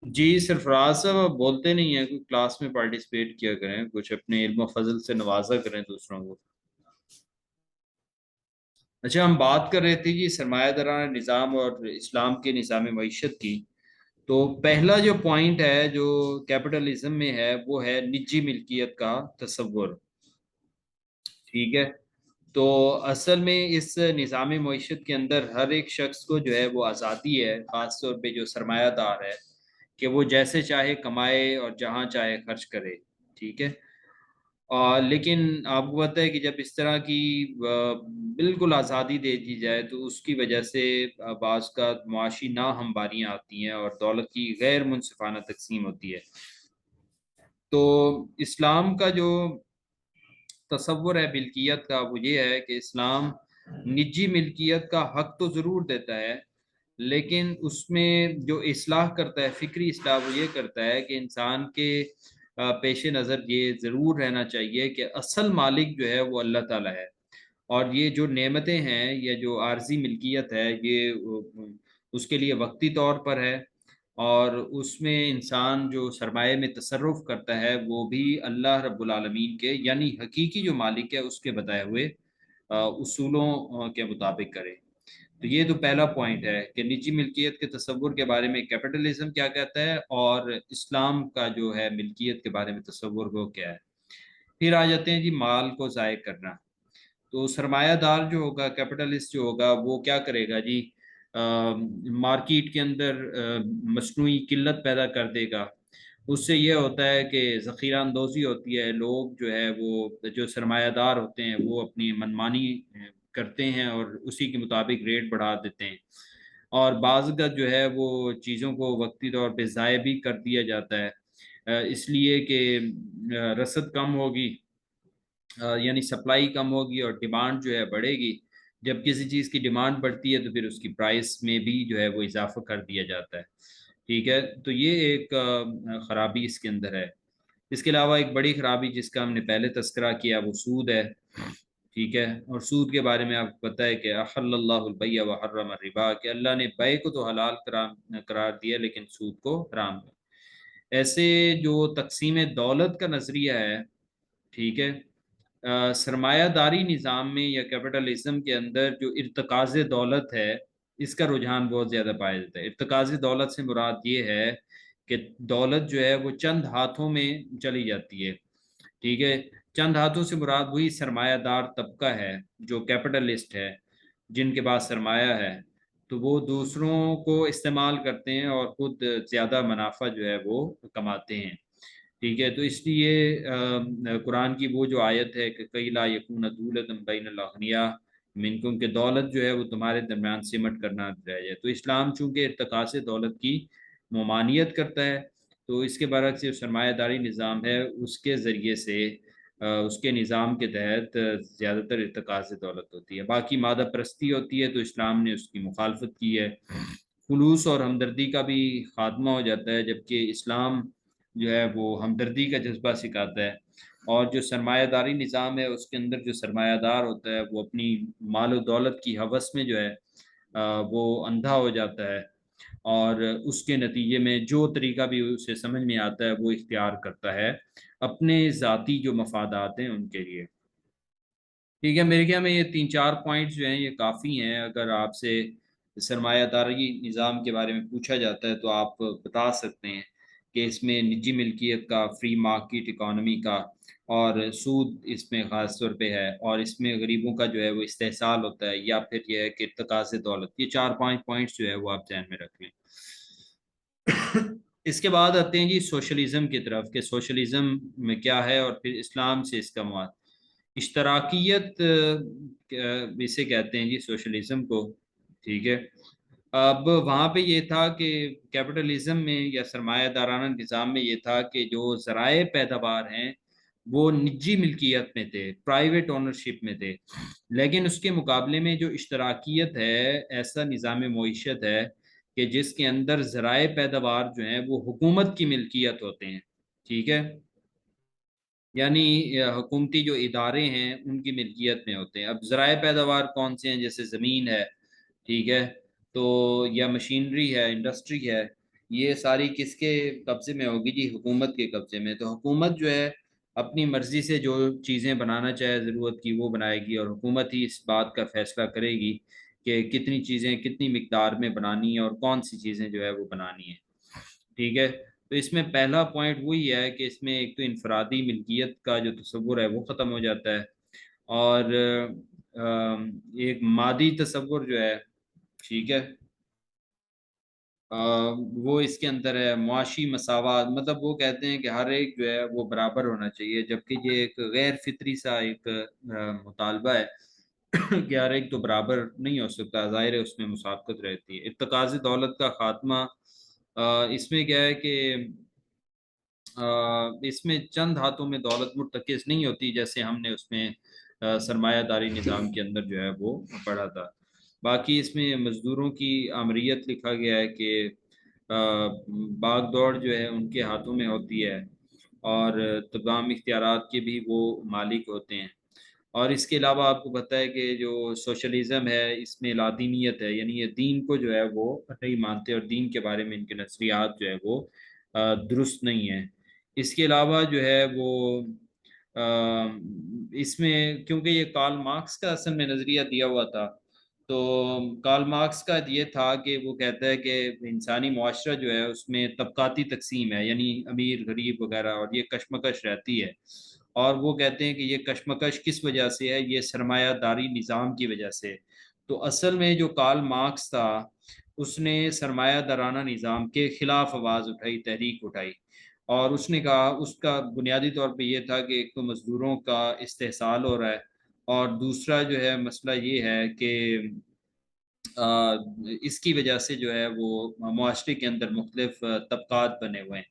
جی سرفراز صاحب، آپ بولتے نہیں ہیں، کوئی کلاس میں پارٹیسپیٹ کیا کریں، کچھ اپنے علم و فضل سے نوازا کریں دوسروں کو۔ اچھا، ہم بات کر رہے تھے جی سرمایہ دارانہ نظام اور اسلام کے نظام معیشت کی۔ تو پہلا جو پوائنٹ ہے جو کیپٹلزم میں ہے وہ ہے نجی ملکیت کا تصور۔ ٹھیک ہے، تو اصل میں اس نظام معیشت کے اندر ہر ایک شخص کو جو ہے وہ آزادی ہے، خاص طور پہ جو سرمایہ دار ہے، کہ وہ جیسے چاہے کمائے اور جہاں چاہے خرچ کرے۔ ٹھیک ہے، لیکن آپ کو پتہ ہے کہ جب اس طرح کی بالکل آزادی دے دی جائے تو اس کی وجہ سے بعض کا معاشی ناہمواریاں آتی ہیں اور دولت کی غیر منصفانہ تقسیم ہوتی ہے۔ تو اسلام کا جو تصور ہے ملکیت کا وہ یہ ہے کہ اسلام نجی ملکیت کا حق تو ضرور دیتا ہے، لیکن اس میں جو اصلاح کرتا ہے، فکری اصلاح، وہ یہ کرتا ہے کہ انسان کے پیش نظر یہ ضرور رہنا چاہیے کہ اصل مالک جو ہے وہ اللہ تعالیٰ ہے، اور یہ جو نعمتیں ہیں یا جو عارضی ملکیت ہے یہ اس کے لیے وقتی طور پر ہے، اور اس میں انسان جو سرمایہ میں تصرف کرتا ہے وہ بھی اللہ رب العالمین کے یعنی حقیقی جو مالک ہے اس کے بتائے ہوئے اصولوں کے مطابق کرے۔ تو یہ تو پہلا پوائنٹ ہے کہ نجی ملکیت کے تصور کے بارے میں کیپٹلزم کیا کہتا ہے، اور اسلام کا جو ہے ملکیت کے بارے میں تصور وہ کیا ہے۔ پھر آ جاتے ہیں جی مال کو ضائع کرنا۔ تو سرمایہ دار جو ہوگا، کیپٹلسٹ جو ہوگا، وہ کیا کرے گا جی؟ مارکیٹ کے اندر مصنوعی قلت پیدا کر دے گا۔ اس سے یہ ہوتا ہے کہ ذخیرہ اندوزی ہوتی ہے، لوگ جو ہے وہ جو سرمایہ دار ہوتے ہیں وہ اپنی منمانی کرتے ہیں اور اسی کے مطابق ریٹ بڑھا دیتے ہیں، اور بعض کا جو ہے وہ چیزوں کو وقتی طور پہ ضائع بھی کر دیا جاتا ہے، اس لیے کہ رسد کم ہوگی، یعنی سپلائی کم ہوگی اور ڈیمانڈ جو ہے بڑھے گی۔ جب کسی چیز کی ڈیمانڈ بڑھتی ہے تو پھر اس کی پرائس میں بھی جو ہے وہ اضافہ کر دیا جاتا ہے۔ ٹھیک ہے، تو یہ ایک خرابی اس کے اندر ہے۔ اس کے علاوہ ایک بڑی خرابی جس کا ہم نے پہلے تذکرہ کیا وہ سود ہے۔ ٹھیک ہے، اور سود کے بارے میں آپ کو پتہ ہے کہ احل اللہ البیع وحرم الربا، کہ اللہ نے بیع کو تو حلال قرار دیا لیکن سود کو حرام ہے۔ ایسے جو تقسیم دولت کا نظریہ ہے، ٹھیک ہے، سرمایہ داری نظام میں یا کیپٹلزم کے اندر جو ارتکاز دولت ہے اس کا رجحان بہت زیادہ پایا جاتا ہے۔ ارتکاز دولت سے مراد یہ ہے کہ دولت جو ہے وہ چند ہاتھوں میں چلی جاتی ہے۔ ٹھیک ہے، چند ہاتھوں سے مراد وہی سرمایہ دار طبقہ ہے جو کیپٹلسٹ ہے، جن کے پاس سرمایہ ہے، تو وہ دوسروں کو استعمال کرتے ہیں اور خود زیادہ منافع جو ہے وہ کماتے ہیں۔ ٹھیک ہے، تو اس لیے قرآن کی وہ جو آیت ہے کہ کئی لا یکون دولت بین الاغنیاء منکم، کہ دولت جو ہے وہ تمہارے درمیان سمٹ کرنا رہ جائے، تو اسلام چونکہ ارتقاء سے دولت کی ممانعت کرتا ہے، تو اس کے برعکس جو سرمایہ داری نظام ہے اس کے ذریعے سے اس کے نظام کے تحت زیادہ تر ارتقاء سے دولت ہوتی ہے۔ باقی مادہ پرستی ہوتی ہے تو اسلام نے اس کی مخالفت کی ہے۔ خلوص اور ہمدردی کا بھی خاتمہ ہو جاتا ہے، جبکہ اسلام جو ہے وہ ہمدردی کا جذبہ سکھاتا ہے، اور جو سرمایہ داری نظام ہے اس کے اندر جو سرمایہ دار ہوتا ہے وہ اپنی مال و دولت کی ہوس میں جو ہے وہ اندھا ہو جاتا ہے، اور اس کے نتیجے میں جو طریقہ بھی اسے سمجھ میں آتا ہے وہ اختیار کرتا ہے اپنے ذاتی جو مفادات ہیں ان کے لیے۔ ٹھیک ہے، میرے خیال میں یہ تین چار پوائنٹس جو ہیں یہ کافی ہیں۔ اگر آپ سے سرمایہ داری نظام کے بارے میں پوچھا جاتا ہے تو آپ بتا سکتے ہیں کہ اس میں نجی ملکیت کا، فری مارکیٹ اکانومی کا، اور سود اس میں خاص طور پہ ہے، اور اس میں غریبوں کا جو ہے وہ استحصال ہوتا ہے، یا پھر یہ ہے کہ ارتقاء سے دولت۔ یہ چار پانچ پوائنٹس جو ہے وہ آپ ذہن میں رکھ لیں۔ اس کے بعد آتے ہیں جی سوشلزم کی طرف، کہ سوشلزم میں کیا ہے اور پھر اسلام سے اس کا مواد۔ اشتراکیت اسے کہتے ہیں جی سوشلزم کو۔ ٹھیک ہے، اب وہاں پہ یہ تھا کہ کیپٹلزم میں یا سرمایہ دارانہ نظام میں یہ تھا کہ جو ذرائع پیداوار ہیں وہ نجی ملکیت میں تھے، پرائیویٹ اونرشپ میں تھے، لیکن اس کے مقابلے میں جو اشتراکیت ہے، ایسا نظام معیشت ہے کہ جس کے اندر ذرائع پیداوار جو ہیں وہ حکومت کی ملکیت ہوتے ہیں۔ ٹھیک ہے، یعنی حکومتی جو ادارے ہیں ان کی ملکیت میں ہوتے ہیں۔ اب ذرائع پیداوار کون سے ہیں؟ جیسے زمین ہے، ٹھیک ہے، تو یا مشینری ہے، انڈسٹری ہے، یہ ساری کس کے قبضے میں ہوگی جی؟ حکومت کے قبضے میں. تو حکومت جو ہے اپنی مرضی سے جو چیزیں بنانا چاہے ضرورت کی وہ بنائے گی، اور حکومت ہی اس بات کا فیصلہ کرے گی کہ کتنی چیزیں کتنی مقدار میں بنانی ہے اور کون سی چیزیں جو ہے وہ بنانی ہے. ٹھیک ہے. تو اس میں پہلا پوائنٹ وہی ہے کہ اس میں ایک تو انفرادی ملکیت کا جو تصور ہے وہ ختم ہو جاتا ہے، اور ایک مادی تصور جو ہے، ٹھیک ہے، وہ اس کے اندر ہے. معاشی مساوات، مطلب وہ کہتے ہیں کہ ہر ایک جو ہے وہ برابر ہونا چاہیے، جبکہ یہ ایک غیر فطری سا ایک مطالبہ ہے کہ ہر ایک تو برابر نہیں ہو سکتا. ظاہر ہے اس میں مسابقت رہتی ہے. ارتکاز دولت کا خاتمہ، اس میں کیا ہے کہ اس میں چند ہاتھوں میں دولت مرتکز نہیں ہوتی، جیسے ہم نے اس میں سرمایہ داری نظام کے اندر جو ہے وہ پڑھا تھا. باقی اس میں مزدوروں کی آمریت لکھا گیا ہے کہ باغ دوڑ جو ہے ان کے ہاتھوں میں ہوتی ہے، اور تمام اختیارات کے بھی وہ مالک ہوتے ہیں. اور اس کے علاوہ آپ کو پتہ ہے کہ جو سوشلزم ہے اس میں لادینیت ہے، یعنی یہ دین کو جو ہے وہ نہیں مانتے، اور دین کے بارے میں ان کے نظریات جو ہے وہ درست نہیں ہیں. اس کے علاوہ جو ہے وہ اس میں کیونکہ یہ کارل مارکس کا اصل میں نظریہ دیا ہوا تھا، تو کارل مارکس کا یہ تھا کہ وہ کہتا ہے کہ انسانی معاشرہ جو ہے اس میں طبقاتی تقسیم ہے، یعنی امیر غریب وغیرہ، اور یہ کشمکش رہتی ہے. اور وہ کہتے ہیں کہ یہ کشمکش کس وجہ سے ہے؟ یہ سرمایہ داری نظام کی وجہ سے. تو اصل میں جو کارل مارکس تھا اس نے سرمایہ دارانہ نظام کے خلاف آواز اٹھائی، تحریک اٹھائی، اور اس نے کہا، اس کا بنیادی طور پہ یہ تھا کہ ایک تو مزدوروں کا استحصال ہو رہا ہے، اور دوسرا جو ہے مسئلہ یہ ہے کہ اس کی وجہ سے جو ہے وہ معاشرے کے اندر مختلف طبقات بنے ہوئے ہیں.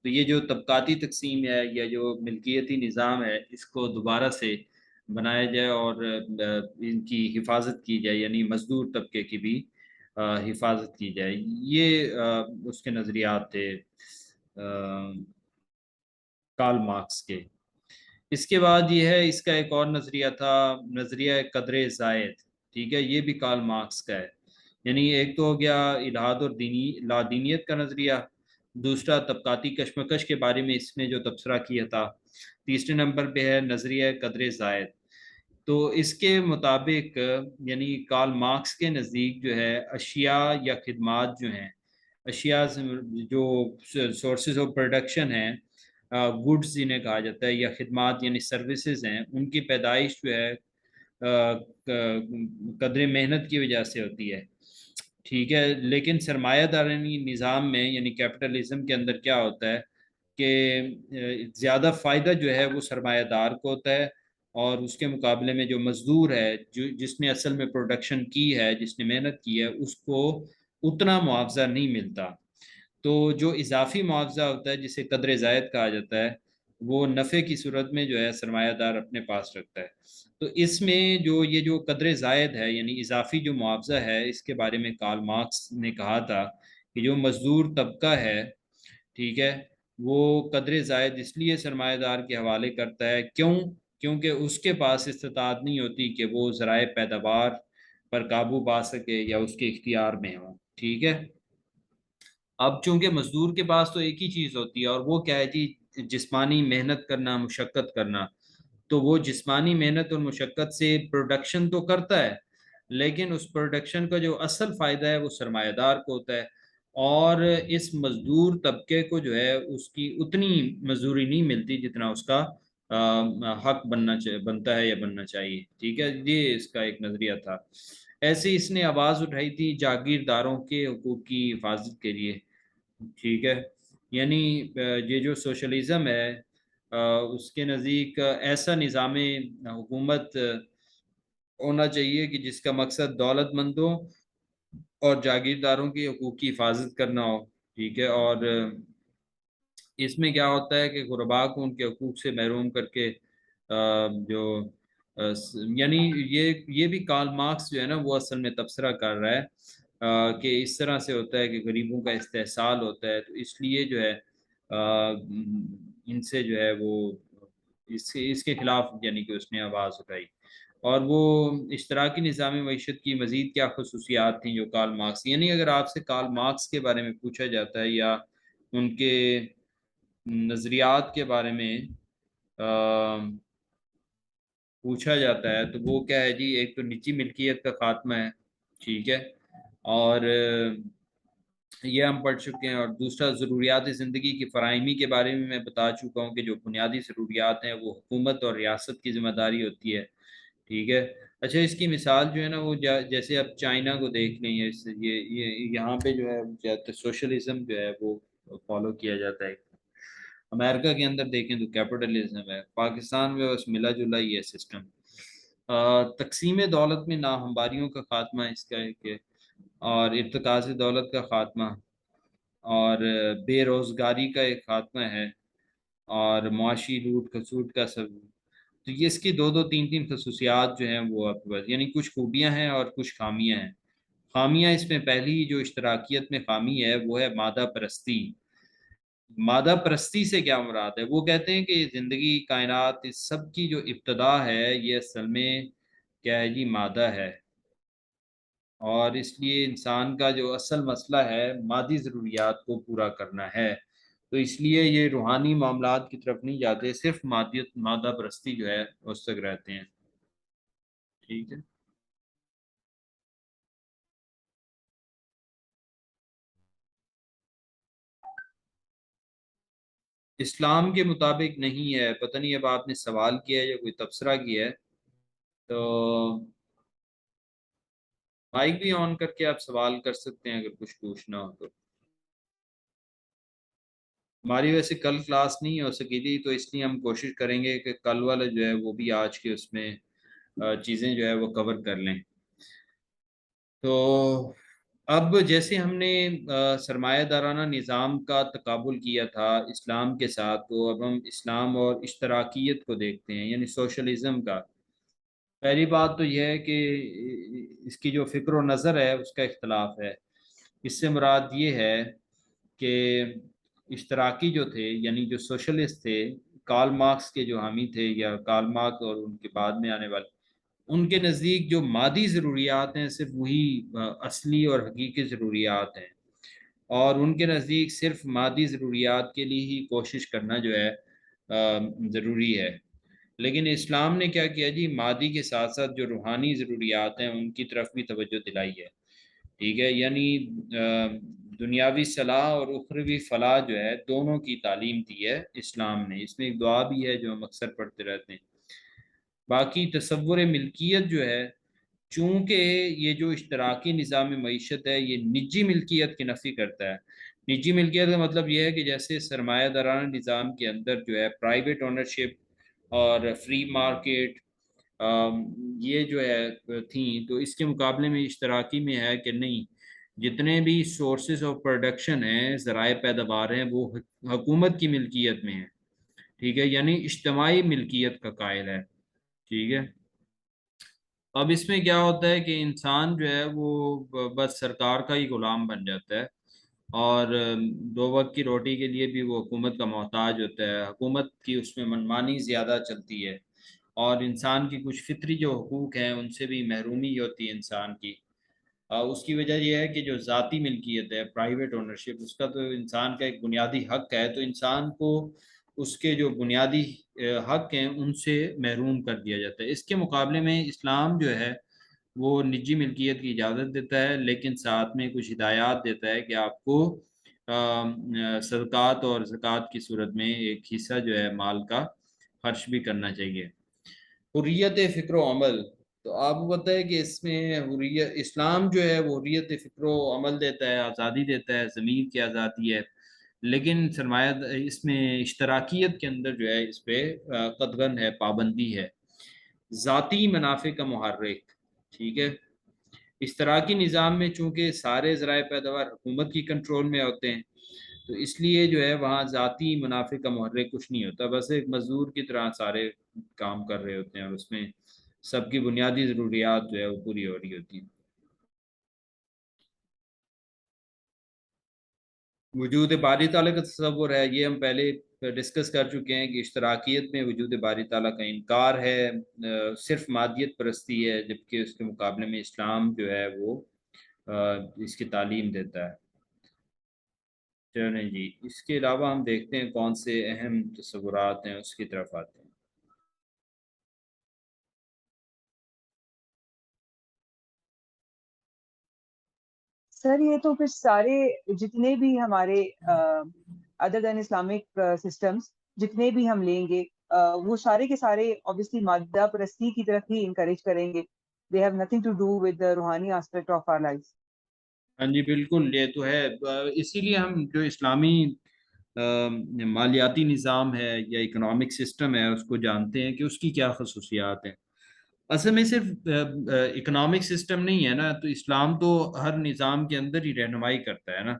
تو یہ جو طبقاتی تقسیم ہے یا جو ملکیتی نظام ہے اس کو دوبارہ سے بنایا جائے، اور ان کی حفاظت کی جائے، یعنی مزدور طبقے کی بھی حفاظت کی جائے. یہ اس کے نظریات تھے کارل مارکس کے. اس کے بعد یہ ہے، اس کا ایک اور نظریہ تھا، نظریہ قدر زائد. ٹھیک ہے، یہ بھی کارل مارکس کا ہے. یعنی ایک تو ہو گیا الہاد اور دینی لادینیت کا نظریہ، دوسرا طبقاتی کشمکش کے بارے میں اس نے جو تبصرہ کیا تھا، تیسرے نمبر پہ ہے نظریہ قدر زائد. تو اس کے مطابق یعنی کارل مارکس کے نزدیک جو ہے اشیاء یا خدمات جو ہیں، اشیاء جو سورسز آف پروڈکشن ہیں، گڈز جنہیں کہا جاتا ہے، یا خدمات یعنی سروسز ہیں، ان کی پیدائش جو ہے قدر محنت کی وجہ سے ہوتی ہے. ٹھیک ہے، لیکن سرمایہ دارانی نظام میں یعنی کیپٹلزم کے اندر کیا ہوتا ہے کہ زیادہ فائدہ جو ہے وہ سرمایہ دار کو ہوتا ہے، اور اس کے مقابلے میں جو مزدور ہے، جس نے اصل میں پروڈکشن کی ہے، جس نے محنت کی ہے، اس کو اتنا معاوضہ نہیں ملتا. تو جو اضافی معاوضہ ہوتا ہے جسے قدر زائد کہا جاتا ہے، وہ نفع کی صورت میں جو ہے سرمایہ دار اپنے پاس رکھتا ہے. تو اس میں یہ جو قدر زائد ہے یعنی اضافی جو معاوضہ ہے، اس کے بارے میں کارل مارکس نے کہا تھا کہ جو مزدور طبقہ ہے، ٹھیک ہے، وہ قدر زائد اس لیے سرمایہ دار کے حوالے کرتا ہے. کیونکہ اس کے پاس استطاعت نہیں ہوتی کہ وہ ذرائع پیداوار پر قابو پا سکے یا اس کے اختیار میں ہوں. ٹھیک ہے. اب چونکہ مزدور کے پاس تو ایک ہی چیز ہوتی ہے، اور وہ کیا ہے جی؟ جسمانی محنت کرنا، مشقت کرنا. تو وہ جسمانی محنت اور مشقت سے پروڈکشن تو کرتا ہے، لیکن اس پروڈکشن کا جو اصل فائدہ ہے وہ سرمایہ دار کو ہوتا ہے. اور اس مزدور طبقے کو جو ہے اس کی اتنی مزدوری نہیں ملتی جتنا اس کا حق بنتا ہے یا بننا چاہیے. ٹھیک ہے، یہ اس کا ایک نظریہ تھا. ایسے اس نے آواز اٹھائی تھی جاگیرداروں کے حقوق کی حفاظت کے لیے. ٹھیک ہے، یعنی یہ جو سوشلزم ہے اس کے نزدیک ایسا نظام حکومت ہونا چاہیے کہ جس کا مقصد دولت مندوں اور جاگیرداروں کے حقوق کی حفاظت کرنا ہو. ٹھیک ہے، اور اس میں کیا ہوتا ہے کہ غربا کو ان کے حقوق سے محروم کر کے جو یعنی یہ بھی کارل مارکس جو ہے نا وہ اصل میں تبصرہ کر رہا ہے کہ اس طرح سے ہوتا ہے کہ غریبوں کا استحصال ہوتا ہے، تو اس لیے جو ہے ان سے جو ہے وہ اس کے خلاف یعنی کہ اس نے آواز اٹھائی. اور وہ اشتراکی نظام معیشت کی مزید کیا خصوصیات تھیں جو کارل مارکس، یعنی اگر آپ سے کارل مارکس کے بارے میں پوچھا جاتا ہے یا ان کے نظریات کے بارے میں پوچھا جاتا ہے تو وہ کیا ہے جی، ایک تو نجی ملکیت کا خاتمہ ہے، ٹھیک ہے، اور یہ ہم پڑھ چکے ہیں، اور دوسرا ضروریات زندگی کی فراہمی کے بارے میں بتا چکا ہوں کہ جو بنیادی ضروریات ہیں وہ حکومت اور ریاست کی ذمہ داری ہوتی ہے، ٹھیک ہے۔ اچھا، اس کی مثال جو ہے نا وہ جیسے اب چائنا کو دیکھ لیں، یہ یہاں پہ جو ہے سوشلزم جو ہے وہ فالو کیا جاتا ہے۔ امریکہ کے اندر دیکھیں تو کیپٹلزم ہے، پاکستان میں بس ملا جلا ہی ہے سسٹم۔ تقسیم دولت میں ناہمواریوں کا خاتمہ اس کا ہے کہ، اور ارتکاز دولت کا خاتمہ، اور بے روزگاری کا ایک خاتمہ ہے، اور معاشی لوٹ کھسوٹ کا سب۔ تو یہ اس کی دو دو تین تین خصوصیات جو ہیں وہ آپ کے پاس، یعنی کچھ خوبیاں ہیں اور کچھ خامیاں ہیں۔ خامیاں اس میں پہلی جو اشتراکیت میں خامی ہے وہ ہے مادہ پرستی۔ مادہ پرستی سے کیا مراد ہے؟ وہ کہتے ہیں کہ زندگی، کائنات، اس سب کی جو ابتدا ہے یہ اصل میں کیا ہے جی، مادہ ہے، اور اس لیے انسان کا جو اصل مسئلہ ہے مادی ضروریات کو پورا کرنا ہے، تو اس لیے یہ روحانی معاملات کی طرف نہیں جاتے، صرف مادیت، مادہ پرستی جو ہے اس تک رہتے ہیں، ٹھیک ہے۔ اسلام کے مطابق نہیں ہے، پتہ نہیں اب آپ نے سوال کیا ہے یا کوئی تبصرہ کیا ہے، تو مائک بھی آن کر کے آپ سوال کر سکتے ہیں اگر کچھ پوچھنا ہو تو۔ ہماری ویسے کل کلاس نہیں ہو سکی تھی، تو اس لیے ہم کوشش کریں گے کہ کل والا جو ہے وہ بھی آج کے اس میں چیزیں جو ہے وہ کور کر لیں۔ تو اب جیسے ہم نے سرمایہ دارانہ نظام کا تقابل کیا تھا اسلام کے ساتھ، تو اب ہم اسلام اور اشتراکیت کو دیکھتے ہیں، یعنی سوشلزم کا۔ پہلی بات تو یہ ہے کہ اس کی جو فکر و نظر ہے اس کا اختلاف ہے۔ اس سے مراد یہ ہے کہ اشتراکی جو تھے، یعنی جو سوشلسٹ تھے، کارل مارکس کے جو حامی تھے، یا کارل مارکس اور ان کے بعد میں آنے والے، ان کے نزدیک جو مادی ضروریات ہیں صرف وہی اصلی اور حقیقی ضروریات ہیں، اور ان کے نزدیک صرف مادی ضروریات کے لیے ہی کوشش کرنا جو ہے ضروری ہے۔ لیکن اسلام نے کیا کیا جی، مادی کے ساتھ ساتھ جو روحانی ضروریات ہیں ان کی طرف بھی توجہ دلائی ہے، ٹھیک ہے، یعنی دنیاوی صلاح اور اخروی فلاح جو ہے دونوں کی تعلیم دی ہے اسلام نے۔ اس میں ایک دعا بھی ہے جو ہم اکثر پڑھتے رہتے ہیں۔ باقی تصور ملکیت جو ہے، چونکہ یہ جو اشتراکی نظام معیشت ہے یہ نجی ملکیت کی نفی کرتا ہے۔ نجی ملکیت کا مطلب یہ ہے کہ جیسے سرمایہ دارانہ نظام کے اندر جو ہے پرائیویٹ اونرشپ اور فری مارکیٹ یہ جو ہے تھیں، تو اس کے مقابلے میں اشتراکی میں ہے کہ نہیں، جتنے بھی سورسز آف پروڈکشن ہیں، ذرائع پیداوار ہیں، وہ حکومت کی ملکیت میں ہیں، ٹھیک ہے، یعنی اجتماعی ملکیت کا قائل ہے، ٹھیک ہے۔ اب اس میں کیا ہوتا ہے کہ انسان جو ہے وہ بس سرکار کا ہی غلام بن جاتا ہے، اور دو وقت کی روٹی کے لیے بھی وہ حکومت کا محتاج ہوتا ہے، حکومت کی اس میں منمانی زیادہ چلتی ہے، اور انسان کی کچھ فطری جو حقوق ہیں ان سے بھی محرومی ہوتی ہے انسان کی۔ اس کی وجہ یہ ہے کہ جو ذاتی ملکیت ہے، پرائیویٹ اونرشپ، اس کا تو انسان کا ایک بنیادی حق ہے، تو انسان کو اس کے جو بنیادی حق ہیں ان سے محروم کر دیا جاتا ہے۔ اس کے مقابلے میں اسلام جو ہے وہ نجی ملکیت کی اجازت دیتا ہے، لیکن ساتھ میں کچھ ہدایات دیتا ہے کہ آپ کو صدقات اور زکوٰۃ کی صورت میں ایک حصہ جو ہے مال کا خرچ بھی کرنا چاہیے۔ حریت فکر و عمل، تو آپ کو پتہ ہے کہ اس میں حریت، اسلام جو ہے وہ حریت فکر و عمل دیتا ہے، آزادی دیتا ہے، ضمیر کی آزادی ہے، لیکن سرمایہ اس میں اشتراکیت کے اندر جو ہے اس پہ قدغن ہے، پابندی ہے، ذاتی منافع کا محرک، ٹھیک ہے۔ اشتراکی نظام میں چونکہ سارے ذرائع پیداوار حکومت کی کنٹرول میں ہوتے ہیں، تو اس لیے جو ہے وہاں ذاتی منافع کا محرک کچھ نہیں ہوتا، بس ایک مزدور کی طرح سارے کام کر رہے ہوتے ہیں، اور اس میں سب کی بنیادی ضروریات جو ہے وہ پوری ہو رہی ہوتی ہیں۔ وجود باری تعالیٰ کا تصور ہے، یہ ہم پہلے ڈسکس کر چکے ہیں کہ اشتراکیت میں وجود باری تعالیٰ کا انکار ہے، صرف مادیت پرستی ہے، جبکہ اس کے مقابلے میں اسلام جو ہے وہ اس کی تعلیم دیتا ہے۔ چلیں جی، اس کے علاوہ ہم دیکھتے ہیں کون سے اہم تصورات ہیں، اس کی طرف آتے ہیں۔ سر یہ تو پھر سارے جتنے بھی ہمارے ادر دین اسلامک سسٹمز جتنے بھی ہم لیں گے وہ سارے کے سارے obviously مادہ پرستی کی طرف ہی انکریج کریں گے. they have nothing to do with the روحانی aspect of our lives. ہاں جی بالکل، یہ تو ہے، اسی لیے ہم جو اسلامی مالیاتی نظام ہے یا اکنامک سسٹم ہے اس کو جانتے ہیں کہ اس کی کیا خصوصیات ہیں۔ اصل میں صرف اکنامک سسٹم نہیں ہے نا، تو اسلام تو ہر نظام کے اندر ہی رہنمائی کرتا ہے نا۔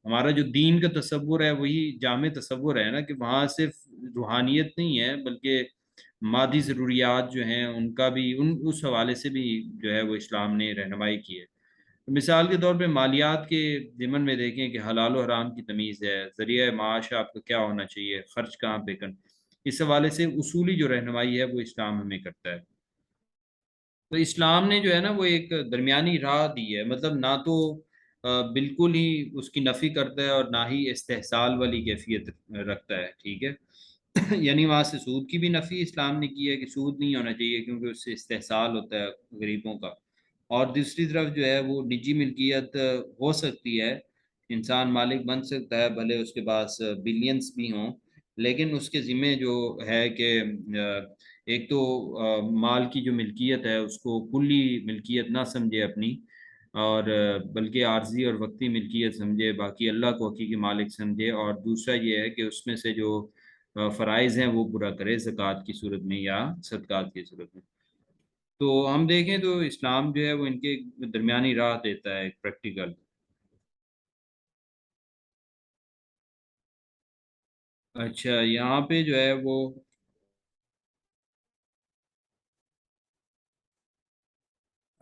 ہمارا جو دین کا تصور ہے وہی جامع تصور ہے نا، کہ وہاں صرف روحانیت نہیں ہے بلکہ مادی ضروریات جو ہیں ان کا بھی اس حوالے سے بھی جو ہے وہ اسلام نے رہنمائی کی ہے۔ مثال کے طور پہ مالیات کے ضمن میں دیکھیں کہ حلال و حرام کی تمیز ہے، ذریعہ معاش آپ کا کیا ہونا چاہیے، خرچ کہاں پہ کرنا، اس حوالے سے اصولی جو رہنمائی ہے وہ اسلام ہمیں کرتا ہے۔ تو اسلام نے جو ہے نا وہ ایک درمیانی راہ دی ہے، مطلب نہ تو بالکل ہی اس کی نفی کرتا ہے اور نہ ہی استحصال والی کیفیت رکھتا ہے، ٹھیک ہے۔ یعنی وہاں سے سود کی بھی نفی اسلام نے کی ہے کہ سود نہیں ہونا چاہیے کیونکہ اس سے استحصال ہوتا ہے غریبوں کا، اور دوسری طرف جو ہے وہ نجی ملکیت ہو سکتی ہے، انسان مالک بن سکتا ہے بھلے اس کے پاس بلینس بھی ہوں، لیکن اس کے ذمے جو ہے کہ ایک تو مال کی جو ملکیت ہے اس کو کلی ملکیت نہ سمجھے اپنی، اور بلکہ عارضی اور وقتی ملکیت سمجھے، باقی اللہ کو حقیقی مالک سمجھے، اور دوسرا یہ ہے کہ اس میں سے جو فرائض ہیں وہ پورا کرے زکوٰۃ کی صورت میں یا صدقات کی صورت میں۔ تو ہم دیکھیں تو اسلام جو ہے وہ ان کے درمیانی راہ دیتا ہے پریکٹیکل۔ اچھا یہاں پہ جو ہے وہ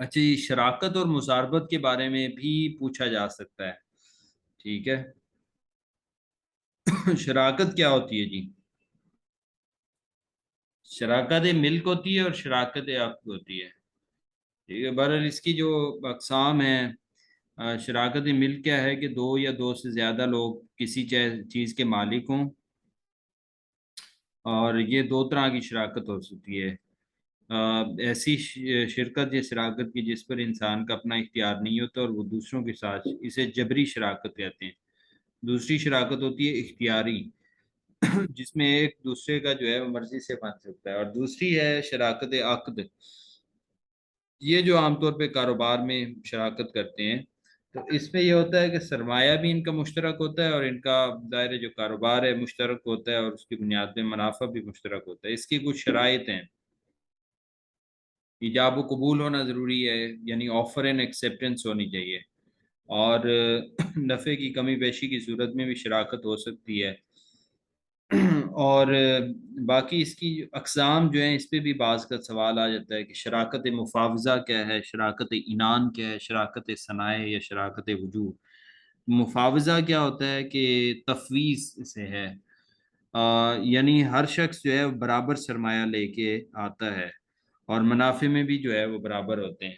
اچھا یہ شراکت اور مزاربت کے بارے میں بھی پوچھا جا سکتا ہے، ٹھیک ہے۔ شراکت کیا ہوتی ہے جی؟ شراکت ملک ہوتی ہے اور شراکت عقد ہوتی ہے، ٹھیک ہے۔ بہرحال اس کی جو اقسام ہیں، شراکت ملک کیا ہے کہ دو یا دو سے زیادہ لوگ کسی چیز کے مالک ہوں، اور یہ دو طرح کی شراکت ہو سکتی ہے۔ ایسی شرکت یا شراکت کی جس پر انسان کا اپنا اختیار نہیں ہوتا اور وہ دوسروں کے ساتھ، اسے جبری شراکت کہتے ہیں۔ دوسری شراکت ہوتی ہے اختیاری، جس میں ایک دوسرے کا جو ہے وہ مرضی سے بن سکتا ہے، اور دوسری ہے شراکت عقد، یہ جو عام طور پہ کاروبار میں شراکت کرتے ہیں۔ تو اس میں یہ ہوتا ہے کہ سرمایہ بھی ان کا مشترک ہوتا ہے، اور ان کا ظاہر جو کاروبار ہے مشترک ہوتا ہے، اور اس کی بنیاد پہ منافع بھی مشترک ہوتا ہے۔ اس کی کچھ شرائط ہیں، ایجاب و قبول ہونا ضروری ہے، یعنی آفر اینڈ ایکسیپٹنس ہونی چاہیے، اور نفع کی کمی بیشی کی صورت میں بھی شراکت ہو سکتی ہے، اور باقی اس کی اقسام جو ہیں اس پہ بھی بعض کا سوال آ جاتا ہے کہ شراکت مفاوضہ کیا ہے، شراکت عنان کیا ہے، شراکت صنائع یا شراکت وجوہ۔ مفاوضہ کیا ہوتا ہے کہ تفویض سے ہے، یعنی ہر شخص جو ہے وہ برابر سرمایہ لے کے آتا ہے، اور منافع میں بھی جو ہے وہ برابر ہوتے ہیں،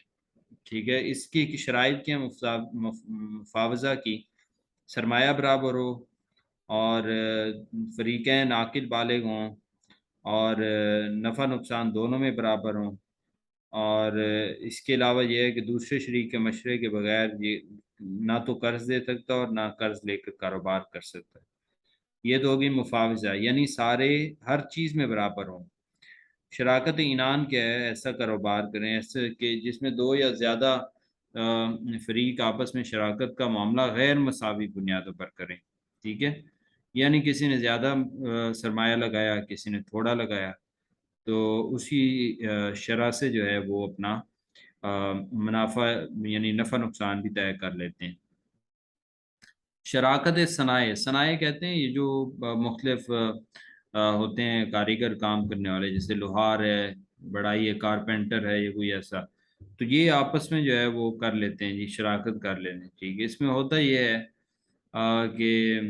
ٹھیک ہے۔ اس کی شرائط کیا ہیں مفاوضہ کی؟ سرمایہ برابر ہو، اور فریقین عاقل بالغ ہوں، اور نفع نقصان دونوں میں برابر ہوں، اور اس کے علاوہ یہ ہے کہ دوسرے شریک کے مشورے کے بغیر یہ نہ تو قرض دے سکتا اور نہ قرض لے کر کاروبار کر سکتا ہے۔ یہ تو ہوگی مفاوضہ، یعنی سارے ہر چیز میں برابر ہوں۔ شراکت عنان کیا ہے؟ ایسا کاروبار کریں ایسے کہ جس میں دو یا زیادہ فریق آپس میں شراکت کا معاملہ غیر مساوی بنیادوں پر کریں، ٹھیک ہے۔ یعنی کسی نے زیادہ سرمایہ لگایا، کسی نے تھوڑا لگایا، تو اسی شرح سے جو ہے وہ اپنا منافع یعنی نفع نقصان بھی طے کر لیتے ہیں۔ شراکت صنائع، صنائع کہتے ہیں یہ جو مختلف ہوتے ہیں کاریگر کام کرنے والے، جیسے لوہار ہے، بڑائی ہے، کارپینٹر ہے، یہ کوئی ایسا، تو یہ آپس میں جو ہے وہ کر لیتے ہیں جی، شراکت کر لیتے ہیں، ٹھیک ہے۔ اس میں ہوتا یہ ہے کہ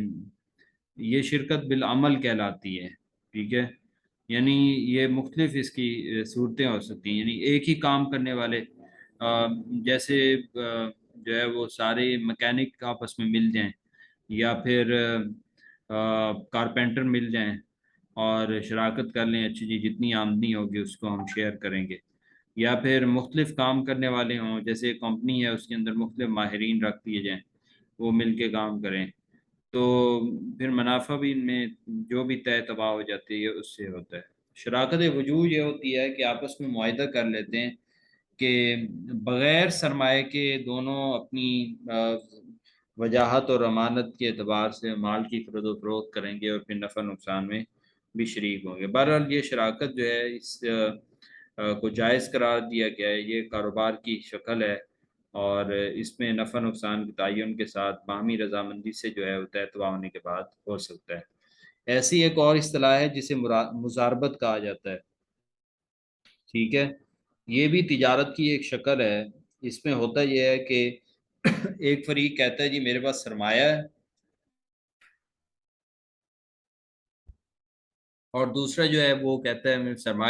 یہ شرکت بالعمل کہلاتی ہے، ٹھیک ہے؟ یعنی یہ مختلف اس کی صورتیں ہو سکتی ہیں، یعنی ایک ہی کام کرنے والے، جیسے جو ہے وہ سارے مکینک آپس میں مل جائیں، یا پھر کارپینٹر مل جائیں اور شراکت کر لیں، اچھی جی جتنی آمدنی ہوگی اس کو ہم شیئر کریں گے، یا پھر مختلف کام کرنے والے ہوں، جیسے کمپنی ہے اس کے اندر مختلف ماہرین رکھ دیے جائیں، وہ مل کے کام کریں، تو پھر منافع بھی ان میں جو بھی طے تباہ ہو جاتی ہے اس سے ہوتا ہے۔ شراکت وجوہ یہ ہوتی ہے کہ آپس میں معاہدہ کر لیتے ہیں کہ بغیر سرمائے کے دونوں اپنی وجاہت اور امانت کے اعتبار سے مال کی خرید و فروخت کریں گے اور پھر نفع نقصان میں بھی شریک ہوں گے۔ بہرحال یہ شراکت جو ہے اس کو جائز قرار دیا گیا ہے، یہ کاروبار کی شکل ہے، اور اس میں نفع نقصان کے تعین کے ساتھ باہمی رضامندی سے جو ہے وہ طے تباہ ہونے کے بعد ہو سکتا ہے۔ ایسی ایک اور اصطلاح ہے جسے مزاربت کہا جاتا ہے، ٹھیک ہے؟ یہ بھی تجارت کی ایک شکل ہے۔ اس میں ہوتا یہ ہے کہ ایک فریق کہتا ہے جی میرے پاس سرمایہ ہے، اور دوسرا جو ہے وہ کہتا ہے میں سرمایہ